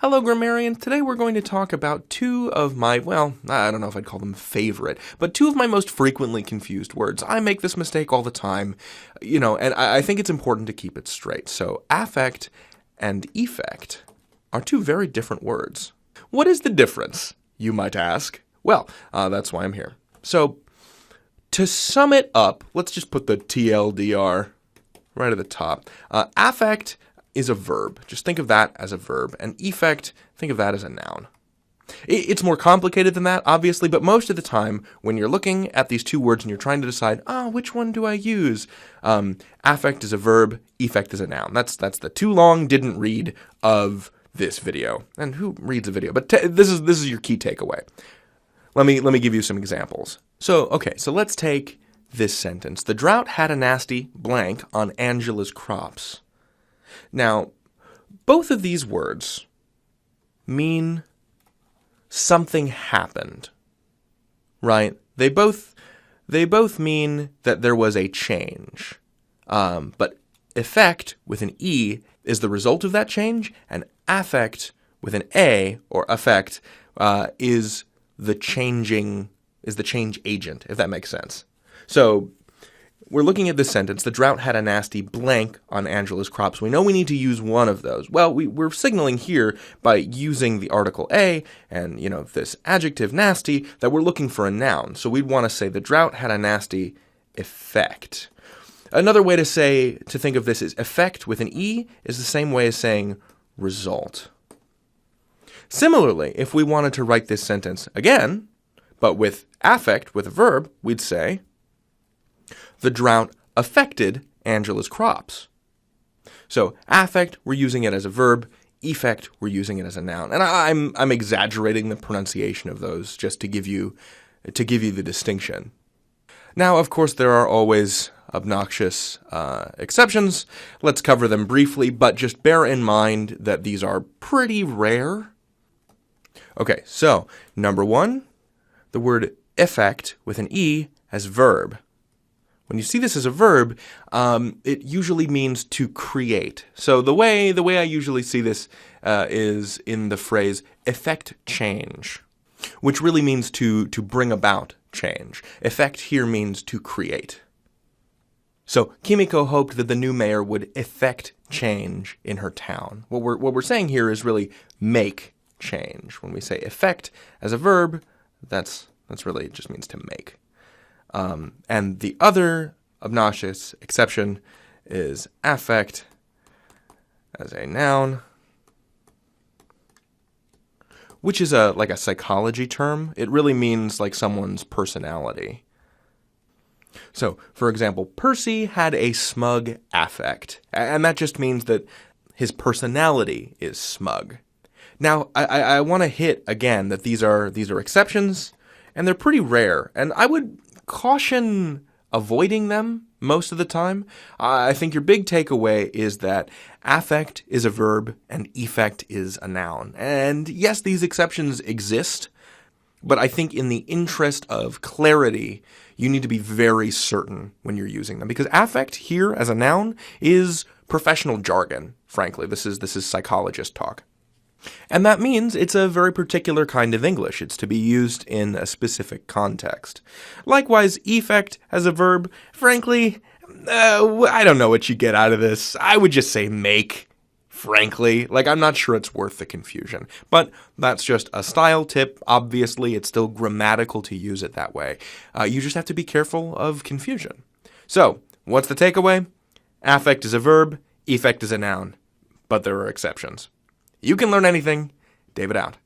Hello, grammarians. Today we're going to talk about two of my, well, I don't know if I'd call them favorite, but two of my most frequently confused words. I make this mistake all the time, and I think it's important to keep it straight. So, affect and effect are two very different words. What is the difference, you might ask? Well, that's why I'm here. So, to sum it up, let's just put the TLDR right at the top. Affect is a verb. Just think of that as a verb. And effect, think of that as a noun. It's more complicated than that, obviously, but most of the time, when you're looking at these two words and you're trying to decide, which one do I use? Affect is a verb, effect is a noun. That's the too long didn't read of this video. And who reads a video? But this is your key takeaway. Let me give you some examples. So let's take this sentence. The drought had a nasty blank on Angela's crops. Now, both of these words mean something happened, right? They both mean that there was a change. But effect with an E is the result of that change, and affect with an A or effect is the change agent, if that makes sense. So we're looking at this sentence. The drought had a nasty blank on Angela's crops. We know we need to use one of those. Well, we're signaling here by using the article a and, this adjective nasty that we're looking for a noun. So we'd want to say the drought had a nasty effect. Another way to think of this is effect with an E is the same way as saying result. Similarly, if we wanted to write this sentence again, but with affect, with a verb, we'd say the drought affected Angela's crops. So affect, we're using it as a verb. Effect, we're using it as a noun. And I'm exaggerating the pronunciation of those just to give you the distinction. Now, of course, there are always obnoxious exceptions. Let's cover them briefly, but just bear in mind that these are pretty rare. Okay, so number one, the word effect with an E as verb. When you see this as a verb, it usually means to create. So the way I usually see this is in the phrase effect change, which really means to bring about change. Effect here means to create. So Kimiko hoped that the new mayor would effect change in her town. What we're saying here is really make change. When we say effect as a verb, that's really, it just means to make. And the other obnoxious exception is affect as a noun, which is like a psychology term. It really means like someone's personality. So, for example, Percy had a smug affect, and that just means that his personality is smug. Now, I want to hit again that these are exceptions, and they're pretty rare, and I would caution avoiding them most of the time. I think your big takeaway is that affect is a verb and effect is a noun. And yes, these exceptions exist, but I think in the interest of clarity, you need to be very certain when you're using them, because affect here as a noun is professional jargon, frankly. This is psychologist talk. And that means it's a very particular kind of English. It's to be used in a specific context. Likewise, effect as a verb, frankly, I don't know what you get out of this. I would just say make, frankly. I'm not sure it's worth the confusion. But that's just a style tip. Obviously, it's still grammatical to use it that way. You just have to be careful of confusion. So, what's the takeaway? Affect is a verb, effect is a noun. But there are exceptions. You can learn anything. David out.